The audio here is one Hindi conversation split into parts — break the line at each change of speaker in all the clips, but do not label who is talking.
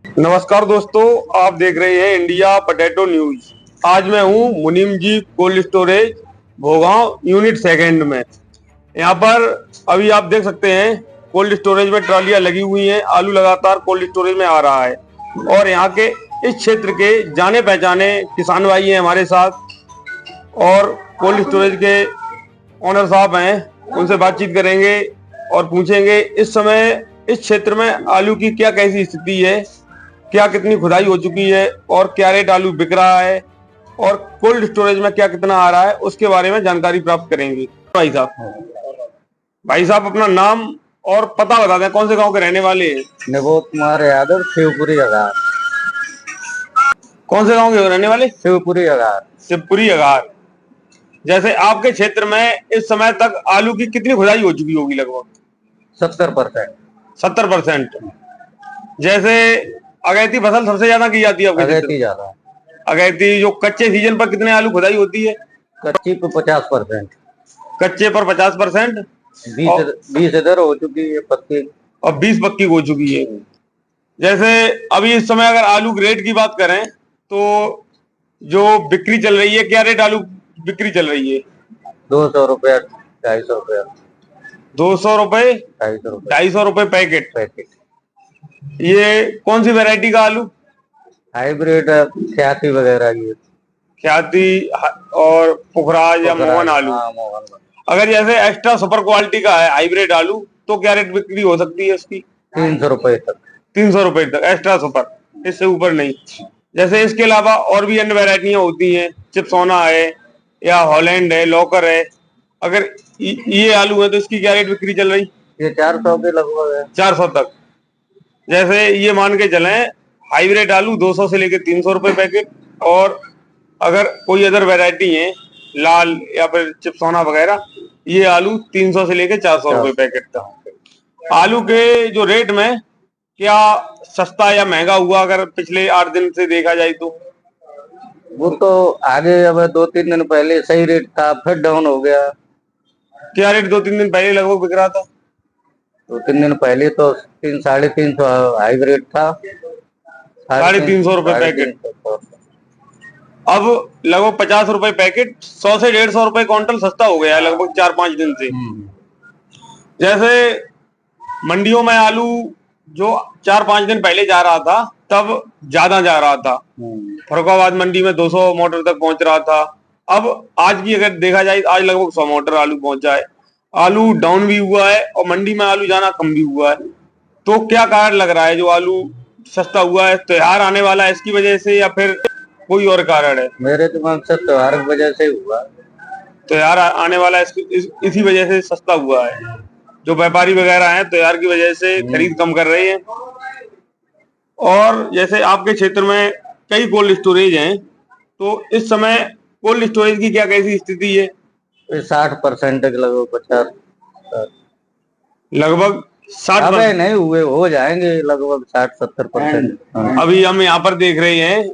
नमस्कार दोस्तों, आप देख रहे हैं इंडिया पोटैटो न्यूज। आज मैं हूं मुनीम जी cold storage Bhogaon unit second में। यहां पर अभी आप देख सकते हैं कोल्ड स्टोरेज में ट्रॉलियां लगी हुई हैं। आलू लगातार कोल्ड स्टोरेज में आ रहा है और यहाँ के इस क्षेत्र के जाने पहचाने किसान भाई हैं हमारे साथ और कोल्ड स्टोरेज के ओनर साहब हैं। उनसे बातचीत करेंगे और पूछेंगे इस समय इस क्षेत्र में आलू की क्या कैसी स्थिति है, क्या कितनी खुदाई हो चुकी है और क्या रेट आलू बिक रहा है और कोल्ड स्टोरेज में क्या कितना आ रहा है, उसके बारे में जानकारी प्राप्त करेंगे। भाई साहब अपना नाम और पता बता दें, कौन से गांव के रहने वाले हैं?
निबोध कुमार यादव, शिवपुरी अगार।
कौन से गांव के रहने वाले?
शिवपुरी अगार।
शिवपुरी अगार। जैसे आपके क्षेत्र में इस समय तक आलू की कितनी खुदाई हो चुकी होगी? लगभग
70%।
70%। जैसे अगैती फसल सबसे ज्यादा की जाती है आपके क्षेत्र
अगैती
में?
ज्यादा।
अगैती जो कच्चे सीजन पर कितने आलू खुदाई होती है?
कच्ची पे 50%।
कच्चे पर 50%।
20 इधर हो चुकी है पत्ती
और 20 पक्की हो चुकी है। जैसे अभी इस समय अगर आलू की रेट की बात करें तो जो बिक्री चल रही है, क्या रेट आलू बिक्री चल रही है?
200 रुपया, 250 रुपया।
200 रुपए,
250 रुपया
250 रुपए पैकेट।
पैकेट।
ये कौन सी वैरायटी का आलू?
हाइब्रिड ख्याति वगैरह की।
ख्याति और पुखराज या मोहन आलू।
हाँ, मोहन।
अगर जैसे एक्स्ट्रा सुपर क्वालिटी का है हाइब्रिड आलू तो क्या रेट बिक्री हो सकती है उसकी?
300 रुपये तक।
300 रुपए तक एक्स्ट्रा सुपर, इससे ऊपर नहीं। जैसे इसके अलावा और भी अन्य वैरायटियां होती हैं, चिप्सोना है या हॉलैंड है, लॉकर है। अगर ये आलू है तो इसकी क्या रेट बिक्री चल रही?
ये 400 के लगभग है।
400 तक। जैसे ये मान के चलें हाइब्रिड आलू 200 से लेके 300 रुपए पैकेट, और अगर कोई अदर वैरायटी है लाल या फिर चिप्सोना वगैरह, ये आलू 300 से लेके 400 रुपए पैकेट तक। आलू के जो रेट में क्या सस्ता या महंगा हुआ अगर पिछले 8 दिन से देखा जाए तो?
वो तो आगे अब 2-3 दिन पहले सही रेट था, फिर डाउन हो गया।
क्या रेट 2-3 दिन पहले लगभग बिक रहा था?
2-3 दिन पहले तो 300-350 हाइब्रिड था।
350 रुपए पैकेट। अब लगभग 50 रुपए पैकेट, 100 से 150 रुपए क्विंटल सस्ता हो गया है लगभग 4-5 दिन से। जैसे मंडियों में आलू जो 4-5 दिन पहले जा रहा था तब ज्यादा जा रहा था। फरुखाबाद मंडी में 200 मोटर तक पहुंच रहा था। अब आज की अगर देखा जाए, आज लगभग 100 मोटर आलू पहुंचा है। आलू डाउन भी हुआ है और मंडी में आलू जाना कम भी हुआ है। तो क्या कारण लग रहा है जो आलू सस्ता हुआ है? त्योहार आने वाला है इसकी वजह से या फिर कोई और कारण है?
मेरे दिमाग से त्योहार की वजह से हुआ।
त्योहार आने वाला है, इसी वजह से सस्ता हुआ है। जो व्यापारी वगैरह हैं त्योहार की वजह से खरीद कम कर रहे हैं। और जैसे आपके क्षेत्र में कई कोल्ड स्टोरेज हैं, तो इस समय कोल्ड स्टोरेज की क्या कैसी स्थिति है?
60% के लगभग 50।
लगभग 60।
नहीं हुए, हो जाएंगे लगभग 60-70%।
अभी हम यहाँ पर देख रहे हैं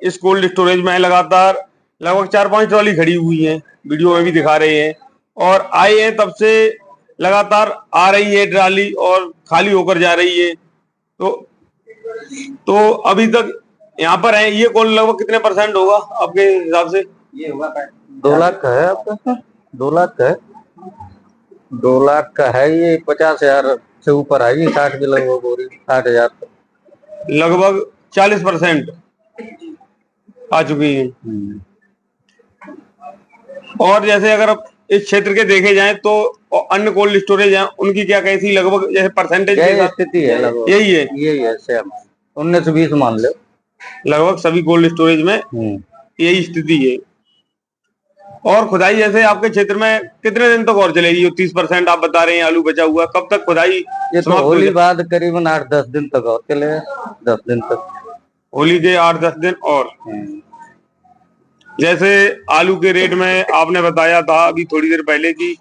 इस कोल्ड स्टोरेज में लगातार लगभग 4-5 ट्रॉली खड़ी हुई हैं, वीडियो में भी दिखा रहे हैं। और आए हैं तब से लगातार आ रही है ट्रॉली और खाली होकर जा रही है। तो अभी तक यहाँ पर है। ये कोल्ड लगभग कितने % होगा आपके हिसाब से?
ये होगा 2 लाख का है आपका? 2 लाख का है। 2 लाख का है ये। 50,000 से ऊपर आएगी। 60 के लगभग बोरी 60,000 तक।
लगभग 40% आ चुकी है। और जैसे अगर इस क्षेत्र के देखे जाएं तो अन्य कोल्ड स्टोरेज हैं, उनकी क्या कैसी लगभग जैसे परसेंटेज
स्थिति है? लगभग यही है सेम। 19-20 मान लो।
लगभग सभी कोल्ड स्टोरेज में यही स्थिति है। और खुदाई जैसे आपके क्षेत्र में कितने दिन तक और चलेगी? जो 30% आप बता रहे हैं आलू बचा हुआ, कब तक खुदाई?
ये तो होली बाद करीबन 8-10 दिन तक और चले। 10 दिन तक।
होली के 8-10 दिन और। जैसे आलू के रेट में आपने बताया था अभी थोड़ी देर पहले कि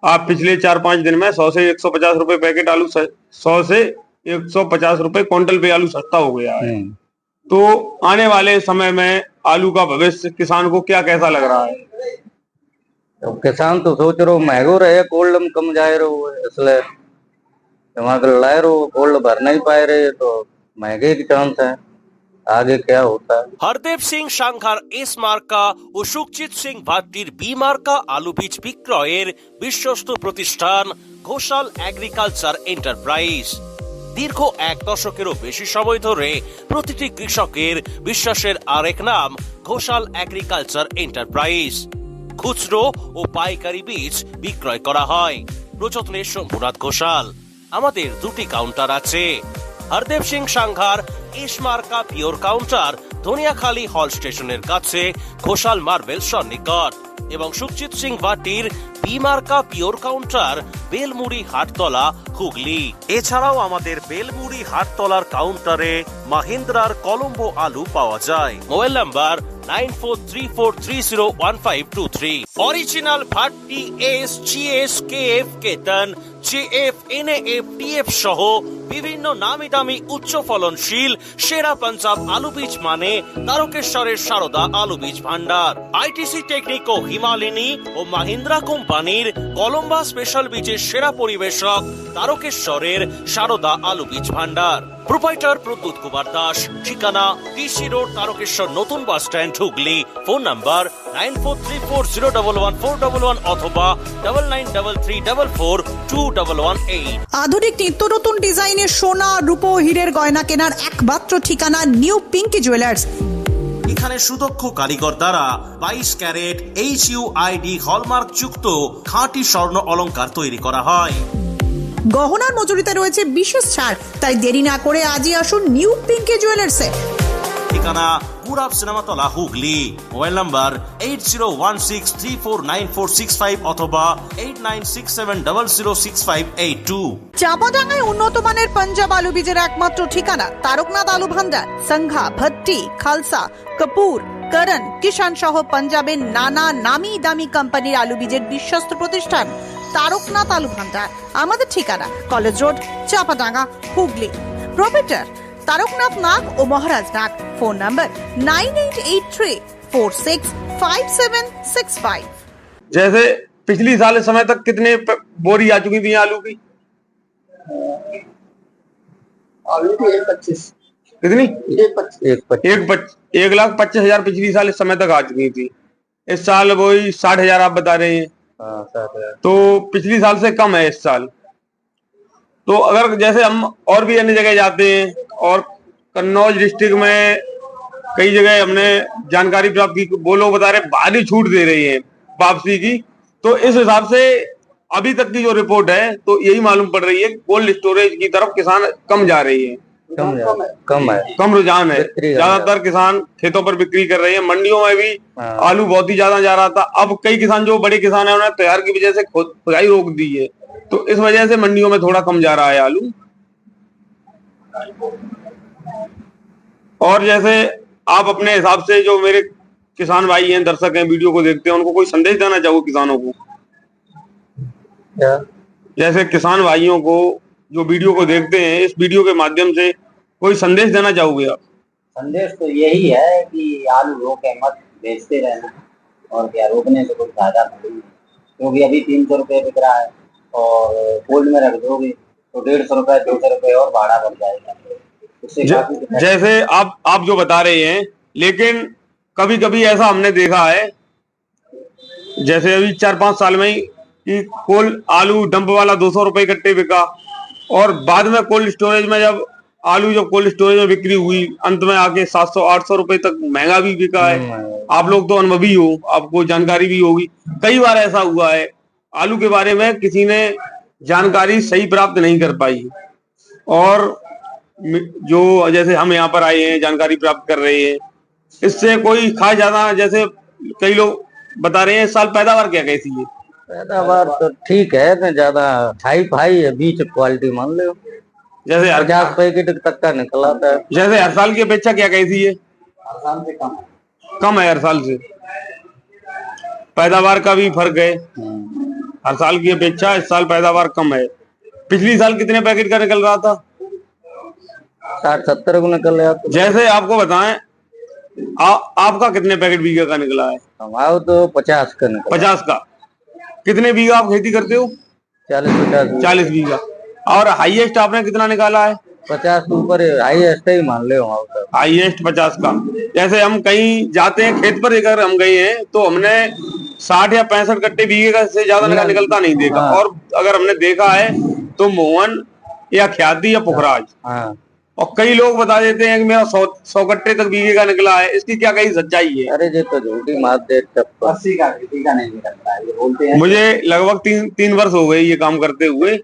आप पिछले 4-5 दिन में 100 से 150 रुपए पैकेट आलू, 100 से 150 रुपए क्विंटल पे आलू सस्ता हो गया है। तो आने वाले समय में आलू का भविष्य किसान को क्या कैसा लग रहा है?
तो किसान तो सोच रहे महंगो रहे, कोल्ड कम जाए रहो, इसलिए दिमाग लड़ाए रहो। कोल्ड भर नहीं पाए रहे तो महंगे की चांस है, आगे क्या होता है।
হরদেব সিং সাংঘার এস মার্কা ও সুখজিৎ সিং ভাট্টির বি মার্কা আলু বীজ বিক্রয়ের বিশ্বস্ত প্রতিষ্ঠান ঘোষাল এগ্রিকালচার এন্টারপ্রাইজ। দীর্ঘ এক দশকেরও বেশি সময় ধরে প্রতিটি কৃষকের বিশ্বাসের আরেক নাম ঘোষাল এগ্রিকালচার এন্টারপ্রাইজ। খুচরো ও পাইকারি বীজ বিক্রয় করা হয়। প্রযত্নে শম্ভুনাথ ঘোষাল। আমাদের দুটি কাউন্টার আছে। হরদেব সিং সাংঘার এস মার্কা পিওর কাউন্টার ধনিয়াখালী হল স্টেশনের কাছে ঘোষাল মার্বেল সন্নিকট এবং সুখজিৎ সিং ভাটির বি মার্কা পিওর কাউন্টার বেলমুড়ি হাটতলা হুগলি। এছাড়াও আমাদের বেলমুড়ি হাটতলার কাউন্টারে মাহিন্দ্রার কলম্বো আলু পাওয়া যায়। Mobile number 9434301523। Original Bhatti S GS KF কেতন জেএফ এনএএফ টিএফ সহ বিভিন্ন নামি দামি উচ্চ ফলনশীল সেরা পাঞ্জাব আলু বীজ মানে তারকেশ্বরের সারদা আলু বীজ ভান্ডার। আইটিসি টেকনিক ও হিমালিনী ও মাহিন্দ্রা কোম্পানির কলম্বা স্পেশাল বীজের সেরা পরিবেশক তারকেশ্বরের সারদা আলু বীজ ভান্ডার। প্রোপাইটার প্রদ্যুৎ কুমার দাস। ঠিকানা ডিসি রোড তারকেশ্বর নতুন bus stand Hooghly. Phone number 9434011411 অথবা 9933442118।
আধুনিক নিত্য নতুন ডিজাইনের সোনা রূপো হীরের গয়না কেনার একমাত্র ঠিকানা নিউ পিঙ্কি জুয়েলার্স।
এখানে সুদক্ষ কারিগর দ্বারা 22 ক্যারেট HUID হলমার্ক যুক্ত খাঁটি স্বর্ণ অলংকার তৈরি করা হয়।
গহনার মজুরিতে রয়েছে বিশেষ ছাড়, তাই দেরি না করে আজই আসুন নিউ পিঙ্কি জুয়েলার্সে।
ঠিকানা পুরাব সিনেমাতলা হুগলি। মোবাইল নাম্বার 8016349465 অথবা 8967006582।
চাপাডাঙ্গায় উন্নত মানের পাঞ্জাব আলু বীজের একমাত্র ঠিকানা তারকনাথ আলু ভান্ডার। সংঘা, ভট্টি, খালসা, কপুর, করণ, কিষান সহ পাঞ্জাবের নানা নামি দামি কোম্পানির আলু বীজের বিশ্বস্ত প্রতিষ্ঠান তারকনাথ আলু ভান্ডার। আমাদের ঠিকানা college road, Chapadanga, Hooghly. Proprietor Taraknath Nag ও মহারাজ নাগ। Phone number 9883465765।
जैसे पिछली साल इस समय तक कितने बोरी आ चुकी थी आलू की?
आलू की 125।
कितनी?
1,25,000
पिछली साल इस समय तक आ चुकी थी। इस साल वही 60,000 आप बता रहे हैं।
60,000
तो पिछली साल से कम है इस साल। तो अगर जैसे हम और भी अन्य जगह जाते हैं और कन्नौज डिस्ट्रिक्ट में कई जगह हमने जानकारी प्राप्त की, वो लोग बता रहे भारी छूट दे रही है वापसी की। तो इस हिसाब से अभी तक की जो रिपोर्ट है तो यही मालूम पड़ रही है कोल्ड स्टोरेज की तरफ किसान कम जा रही है, कम रुझान है। ज्यादातर किसान खेतों पर बिक्री कर रहे हैं। मंडियों में भी आलू बहुत ही ज्यादा जा रहा था। अब कई किसान जो बड़े किसान है उन्होंने तैयार की वजह से खुदाई रोक दी है, तो इस वजह से मंडियों में थोड़ा कम जा रहा है आलू। और जैसे आप अपने हिसाब से जो मेरे किसान भाई हैं, दर्शक हैं, वीडियो को देखते हैं, उनको कोई संदेश देना चाहो किसानों को?
क्या?
जैसे किसान भाइयों को जो वीडियो को देखते हैं, इस वीडियो के माध्यम से कोई संदेश देना चाहोगे आप?
संदेश तो यही है कि आलू रोके मत, बेचते रहना। और क्या, रोकने से कोई फायदा नहीं, क्योंकि अभी 300 रुपये बिक रहा है और कोल्ड में रख दोगे तो 150 रुपये 200 रुपये और भाड़ा बढ़ जाएगा।
जैसे आप जो बता रहे हैं, लेकिन कभी कभी ऐसा हमने देखा है, जैसे अभी 4-5 साल में ही कि कोल्ड आलू डंप वाला 200 रुपये कट्टे बिका, और बाद में कोल्ड स्टोरेज में जब कोल्ड स्टोरेज में बिक्री हुई, अंत में आके 700-800 रुपये तक महंगा भी बिका है। आप लोग तो अनुभवी हो, आपको जानकारी भी होगी। कई बार ऐसा हुआ है आलू के बारे में किसी ने जानकारी सही प्राप्त नहीं कर पाई, और जो जैसे हम यहाँ पर आए हैं जानकारी प्राप्त कर रहे हैं, इससे कोई खास ज्यादा, जैसे कई लोग बता रहे हैं इस साल पैदावार क्या कैसी है?
पैदावार तो ठीक है, तो ज्यादा हाई फाई है, बीच क्वालिटी मान लो।
जैसे
50 पैकेट तक का निकला था।
जैसे हर साल की अपेक्षा क्या कैसी है?
हर साल से
कम है हर साल से। पैदावार का भी फर्क है, हर साल की अपेक्षा इस साल पैदावार कम है। पिछली साल कितने पैकेट का निकल रहा था?
60-70 को निकल रहा था।
जैसे आपको बताएं, आपका कितने पैकेट बीघा का निकला है?
हमारा तो 50 का निकला।
50 का। कितने बीघा आप खेती करते हो?
40-50
40 बीघा। और हाईएस्ट आपने कितना निकाला है?
50 के ऊपर हाईएस्ट ही मान ले वहाँ पर।
हाईएस्ट 50 का। जैसे हम कहीं जाते हैं खेत पर, अगर हम गए हैं तो हमने 60 या 65 कट्टे बीघे का से ज्यादा निकलता नहीं देखा।
हाँ।
और अगर हमने देखा है तो मोहन या ख्याति या पुखराज।
हाँ।
और कई लोग बता देते हैं कि मेरा 100 कट्टे तक बीघे का निकला है। इसकी क्या कहीं सच्चाई है?
अरे ये तो झूठी बात दे।
80 का किसी का नहीं निकलता है, ये बोलते हैं।
मुझे लगभग 3 वर्ष हो गए ये काम करते हुए,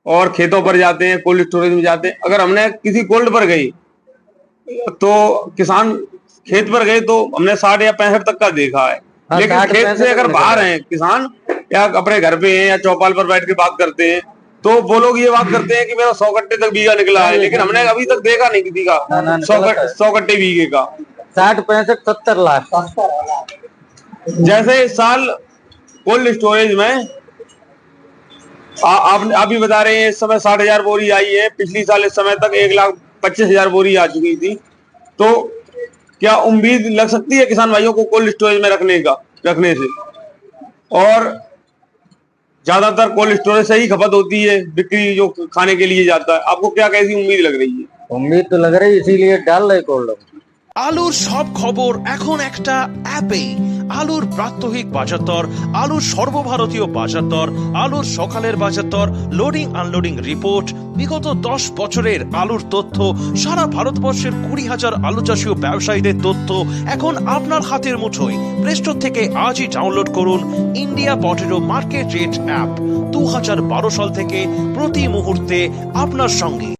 और खेतों पर जाते हैं, कोल्ड स्टोरेज में जाते हैं। अगर हमने किसी कोल्ड पर गई तो किसान खेत पर गए तो हमने 60 या 65 तक का देखा है।
हाँ,
लेकिन
60
खेत से अगर
65
बाहर हैं किसान या अपने घर पे हैं या चौपाल पर बैठ के बात करते हैं तो वो लोग ये बात करते हैं कि मेरा 100 कट्टे तक बीघा निकला है। लेकिन हमने अभी तक देखा नहीं किसी का 100 कट्टे बीघे का।
60, 65, 70 लाख।
जैसे इस साल कोल्ड स्टोरेज में आप भी बता रहे हैं इस समय 60,000 बोरी आई है। पिछली साल इस समय तक 1,25,000 बोरी आ चुकी थी। तो क्या उम्मीद लग सकती है किसान भाइयों को कोल्ड स्टोरेज में रखने से? और ज्यादातर कोल्ड स्टोरेज से ही खपत होती है, बिक्री जो खाने के लिए जाता है। आपको क्या कैसी उम्मीद लग रही है?
उम्मीद तो लग रही, इसीलिए डाल रहे कोल्ड।
আলুর সব খবর এখন একটা অ্যাপে। আলুর প্রাত্যহিক বাজার দর, আলুর সর্বভারতীয় বাজার দর, আলুর সকালের বাজার দর, লোডিং আনলোডিং রিপোর্ট, বিগত 10 বছরের আলুর তথ্য, সারা ভারতবর্ষের 20,000 আলু চাষী ও ব্যবসায়ীদের তথ্য এখন আপনার হাতের মুঠোয়। প্লে স্টোর থেকে আজই ডাউনলোড করুন India potato market rate app. 2012 সাল থেকে প্রতি মুহূর্তে আপনার সঙ্গে।